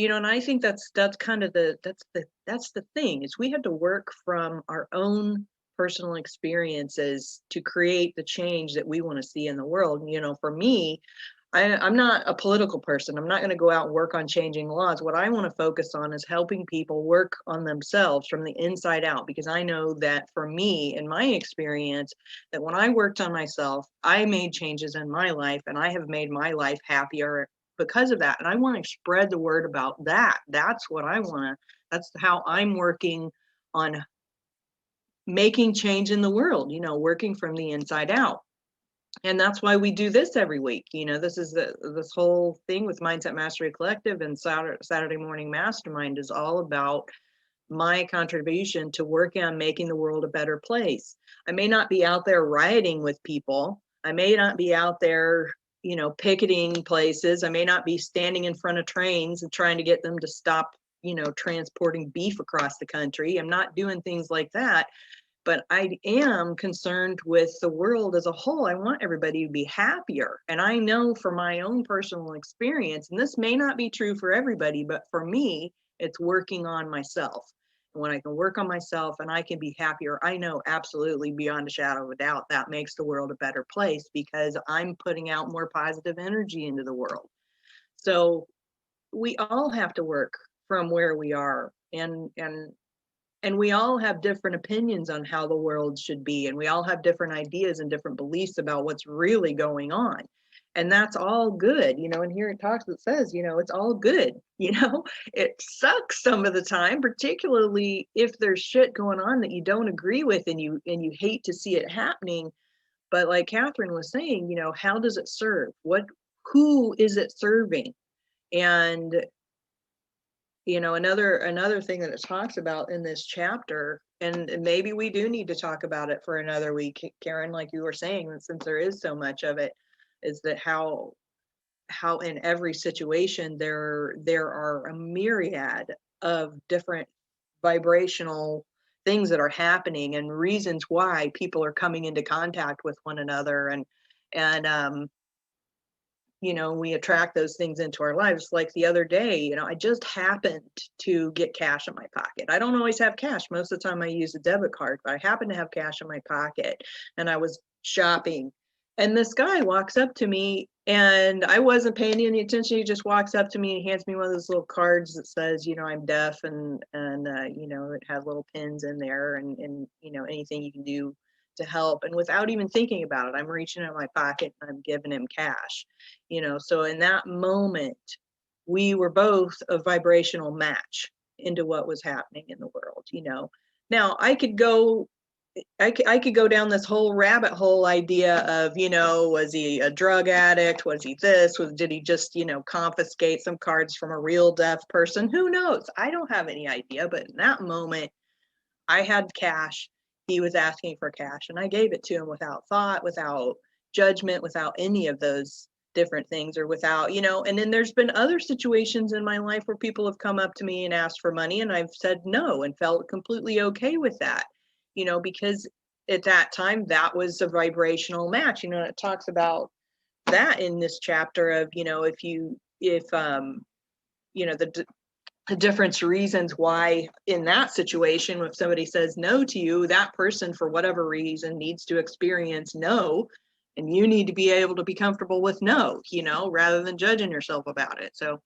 and I think that's kind of that's the thing, is we have to work from our own personal experiences to create the change that we want to see in the world. For me, I'm not a political person. I'm not going to go out and work on changing laws. What I want to focus on is helping people work on themselves from the inside out, because I know that for me, in my experience, that when I worked on myself, I made changes in my life, and I have made my life happier because of that. And I want to spread the word about that. That's what I want to, that's how I'm working on making change in the world, working from the inside out. And that's why we do this every week. This is this whole thing with Mindset Mastery Collective and Saturday Morning Mastermind is all about my contribution to working on making the world a better place. I may not be out there rioting with people, I may not be out there, you know, picketing places. I may not be standing in front of trains and trying to get them to stop, you know, transporting beef across the country. I'm not doing things like that, but I am concerned with the world as a whole. I want everybody to be happier. And I know from my own personal experience, and this may not be true for everybody, but for me, it's working on myself. And when I can work on myself and I can be happier, I know absolutely beyond a shadow of a doubt that makes the world a better place because I'm putting out more positive energy into the world. So we all have to work from where we are, and we all have different opinions on how the world should be, and we all have different ideas and different beliefs about what's really going on, and that's all good, you know. And here it talks, it says, you know, it's all good, you know. It sucks some of the time, particularly if there's shit going on that you don't agree with and you hate to see it happening. But like Catherine was saying, you know, how does it serve? Who is it serving? And you know, another thing that it talks about in this chapter, and maybe we do need to talk about it for another week, Karen, like you were saying, since there is so much of it, is that how in every situation there are a myriad of different vibrational things that are happening and reasons why people are coming into contact with one another, and you know, we attract those things into our lives. Like the other day, you know, I just happened to get cash in my pocket. I don't always have cash. Most of the time I use a debit card, but I happen to have cash in my pocket, and I was shopping, and this guy walks up to me, and I wasn't paying any attention. He just walks up to me and hands me one of those little cards that says, you know, I'm deaf, and you know, it has little pins in there, and you know, anything you can do to help. And without even thinking about it, I'm reaching in my pocket and I'm giving him cash, you know. So in that moment, we were both a vibrational match into what was happening in the world, you know. Now I could go down this whole rabbit hole idea of, you know, was he a drug addict? Was he this? Did he just, you know, confiscate some cards from a real deaf person? Who knows? I don't have any idea. But in that moment, I had cash. He was asking for cash, and I gave it to him without thought, without judgment, without any of those different things, or without, you know. And then there's been other situations in my life where people have come up to me and asked for money, and I've said no and felt completely okay with that, you know, because at that time that was a vibrational match, you know. It talks about that in this chapter of, you know, if you know, the different reasons why in that situation, if somebody says no to you, that person for whatever reason needs to experience no, and you need to be able to be comfortable with no, you know, rather than judging yourself about it. So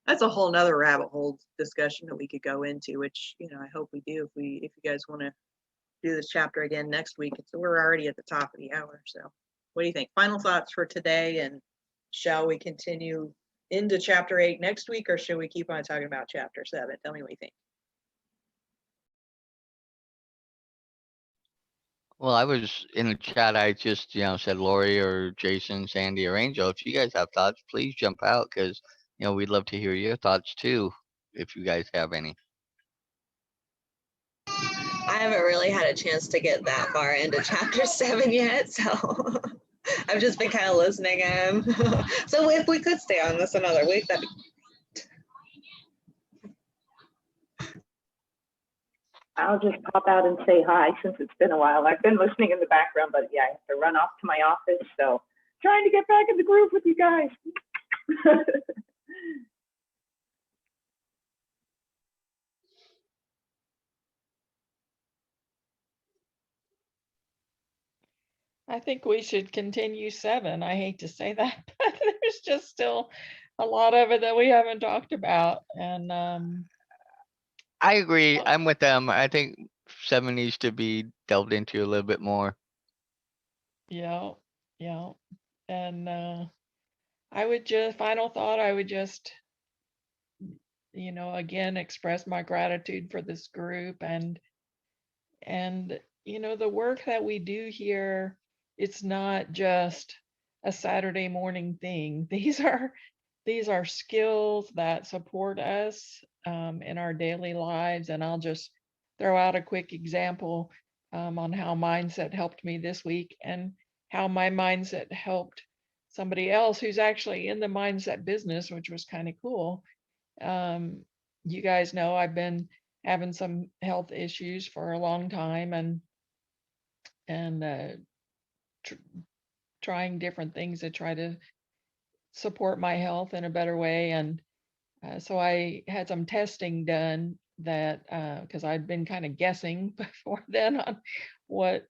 that's a whole nother rabbit hole discussion that we could go into, which, you know, I hope we do. If you guys want to do this chapter again next week, so we're already at the top of the hour. So what do you think? Final thoughts for today, and shall we continue into chapter 8 next week, or should we keep on talking about chapter 7? Tell me what you think. Well, I was in the chat. I just, you know, said Lori or Jason, Sandy, or Angel. If you guys have thoughts, please jump out, because, you know, we'd love to hear your thoughts too, if you guys have any. I haven't really had a chance to get that far into chapter 7 yet, so I've just been kind of listening in. So if we could stay on this another week, that'd be I'll just pop out and say hi since it's been a while. I've been listening in the background, but yeah, I have to run off to my office. So trying to get back in the groove with you guys. I think we should continue 7. I hate to say that, but there's just still a lot of it that we haven't talked about. And I agree. I'm with them. I think 7 needs to be delved into a little bit more. yeah. And I would just, final thought, I would just, you know, again, express my gratitude for this group, and you know, the work that we do here, it's not just a Saturday morning thing. These are skills that support us in our daily lives. And I'll just throw out a quick example on how mindset helped me this week. And how my mindset helped somebody else who's actually in the mindset business, which was kind of cool. You guys know I've been having some health issues for a long time, and trying different things to try to support my health in a better way. And so I had some testing done that because I'd been kind of guessing before then on what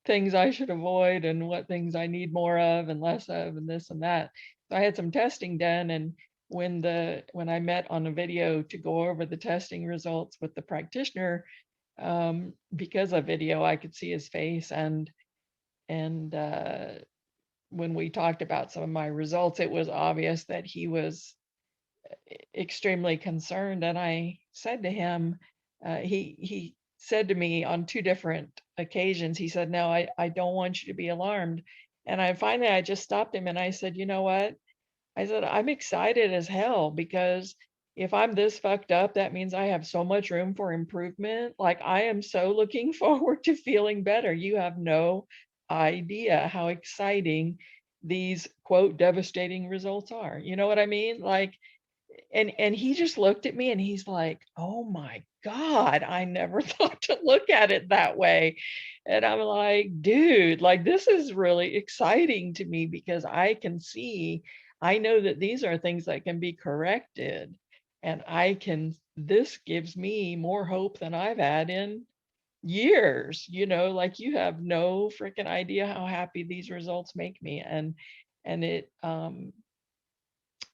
things I should avoid and what things I need more of and less of and this and that. So I had some testing done, and when I met on a video to go over the testing results with the practitioner, because of video I could see his face, and when we talked about some of my results, it was obvious that he was extremely concerned. And I said to him, he said to me on 2 different occasions, he said, no, I don't want you to be alarmed. And I just stopped him and I said, you know what? I said, I'm excited as hell, because if I'm this fucked up, that means I have so much room for improvement. Like, I am so looking forward to feeling better. You have no idea how exciting these quote devastating results are. You know what I mean? Like, and he just looked at me and he's like, oh my God, I never thought to look at it that way. And I'm like, dude, like, this is really exciting to me, because I know that these are things that can be corrected. And this gives me more hope than I've had in years. Like, you have no freaking idea how happy these results make me. And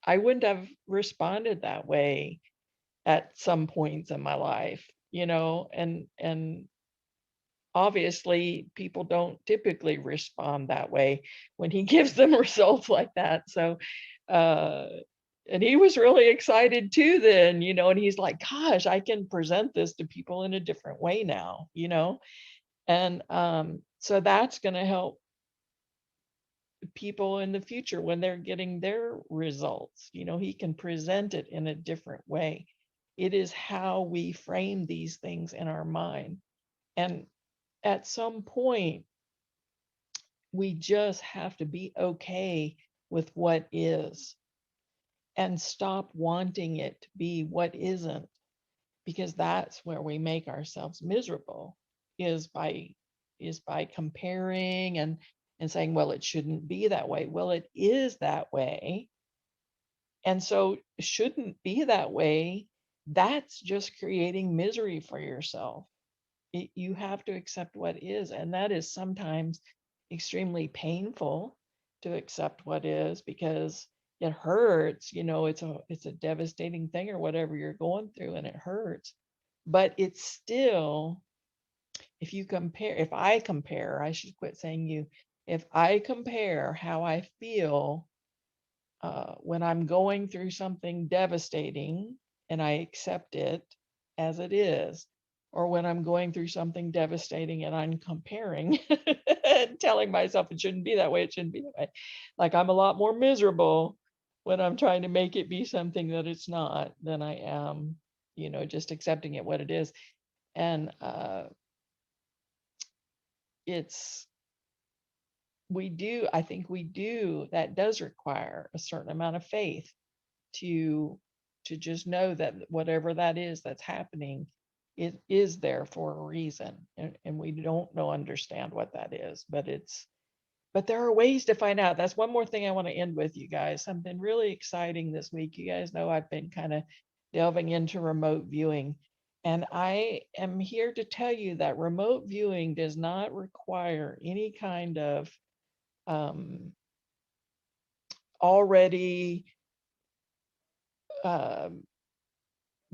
I wouldn't have responded that way at some points in my life, and obviously people don't typically respond that way when he gives them results like that. So, uh, and he was really excited too then, and he's like, gosh, I can present this to people in a different way now, and so that's going to help people in the future when they're getting their results. He can present it in a different way. It is how we frame these things in our mind. And at some point, we just have to be okay with what is and stop wanting it to be what isn't, because that's where we make ourselves miserable, is by comparing and saying, well, it shouldn't be that way. Well, it is that way. And so shouldn't be that way. That's just creating misery for yourself. You have to accept what is, and that is sometimes extremely painful to accept what is, because it hurts. It's a devastating thing or whatever you're going through, and it hurts. But it's still, if I should quit saying you, if I compare how I feel when I'm going through something devastating and I accept it as it is, or when I'm going through something devastating and I'm comparing and telling myself it shouldn't be that way, it shouldn't be that way. Like, I'm a lot more miserable when I'm trying to make it be something that it's not than I am, just accepting it what it is. And I think that does require a certain amount of faith to just know that whatever that is that's happening, it is there for a reason, and we don't understand what that is, but there are ways to find out. That's one more thing I want to end with, you guys. Something really exciting this week. You guys know I've been kind of delving into remote viewing, and I am here to tell you that remote viewing does not require any kind of already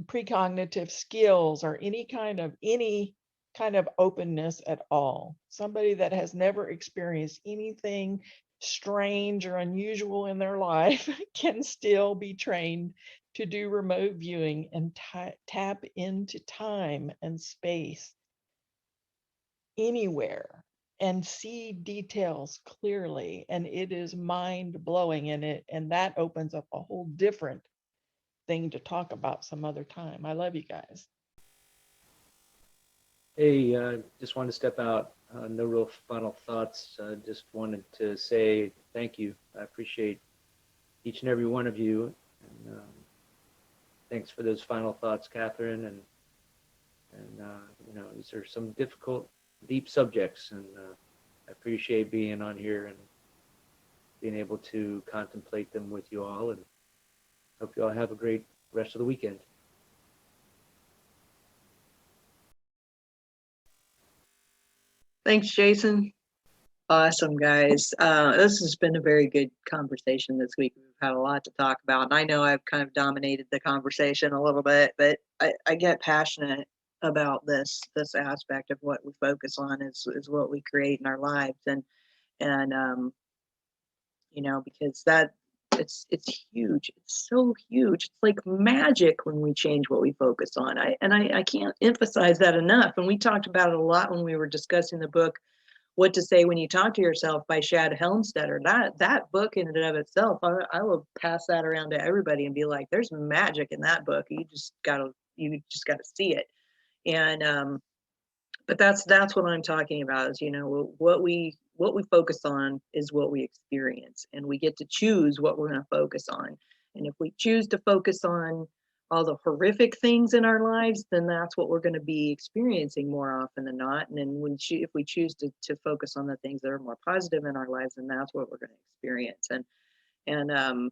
precognitive skills or any kind of openness at all. Somebody that has never experienced anything strange or unusual in their life can still be trained to do remote viewing and tap into time and space anywhere and see details clearly. And it is mind blowing, and that opens up a whole different thing to talk about some other time. I love you guys. Hey, just wanted to step out. No real final thoughts. Just wanted to say thank you. I appreciate each and every one of you. And thanks for those final thoughts, Catherine. And you know, these are some difficult, deep subjects, and I appreciate being on here and being able to contemplate them with you all. And hope you all have a great rest of the weekend. Thanks, Jason. Awesome, guys. This has been a very good conversation this week. We've had a lot to talk about, and I know I've kind of dominated the conversation a little bit, but I get passionate about this aspect of what we focus on is what we create in our lives, and you know, because it's huge. It's so huge. It's like magic when we change what we focus on. I can't emphasize that enough. And we talked about it a lot when we were discussing the book What to Say When You Talk to Yourself by Shad Helmstetter. That book in and of itself, I will pass that around to everybody and be like, there's magic in that book. You just gotta see it. And but that's what I'm talking about is, you know, what we focus on is what we experience, and we get to choose what we're going to focus on. And if we choose to focus on all the horrific things in our lives, then that's what we're going to be experiencing more often than not. And then if we choose to focus on the things that are more positive in our lives, then that's what we're going to experience. And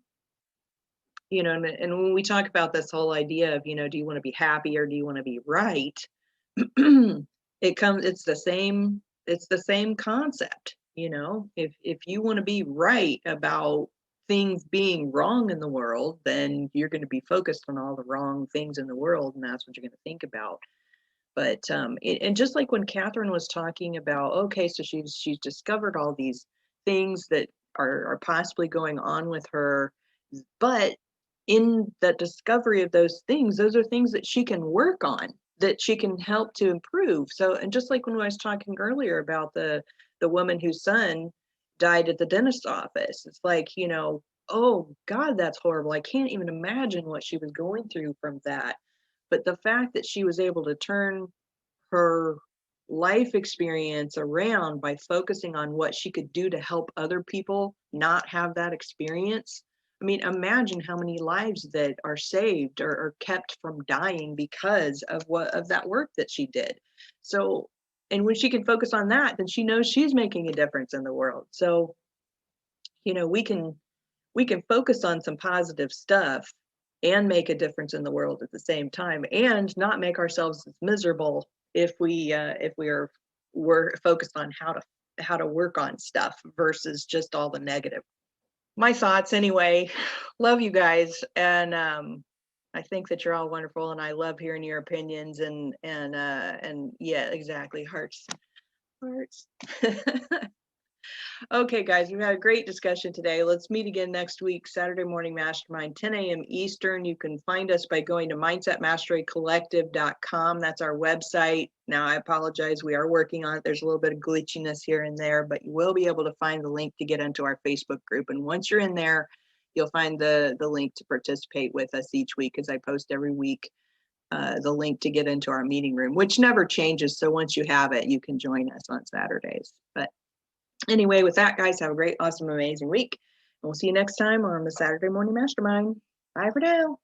you know, and when we talk about this whole idea of, you know, do you want to be happy or do you want to be right? It's the same concept. You know, if you want to be right about things being wrong in the world, then you're going to be focused on all the wrong things in the world, and that's what you're going to think about. But and just like when Catherine was talking about, okay, so she's discovered all these things that are possibly going on with her, but in the discovery of those are things that she can work on, that she can help to improve. So, and just like when I was talking earlier about the woman whose son died at the dentist's office, it's like, you know, oh God, that's horrible. I can't even imagine what she was going through from that. But the fact that she was able to turn her life experience around by focusing on what she could do to help other people not have that experience. I mean, imagine how many lives that are saved or kept from dying because of that work that she did. So, and when she can focus on that, then she knows she's making a difference in the world. So, you know, we can focus on some positive stuff and make a difference in the world at the same time, and not make ourselves miserable if we're focused on how to work on stuff versus just all the negative. My thoughts anyway. Love you guys, and I think that you're all wonderful, and I love hearing your opinions, and yeah, exactly, hearts. Okay, guys, we've had a great discussion today. Let's meet again next week, Saturday Morning Mastermind, 10 a.m. Eastern. You can find us by going to mindsetmasterycollective.com. That's our website. Now, I apologize. We are working on it. There's a little bit of glitchiness here and there, but you will be able to find the link to get into our Facebook group. And once you're in there, you'll find the link to participate with us each week, as I post every week. The link to get into our meeting room, which never changes. So once you have it, you can join us on Saturdays. But anyway, with that, guys, have a great, awesome, amazing week. And we'll see you next time on the Saturday Morning Mastermind. Bye for now.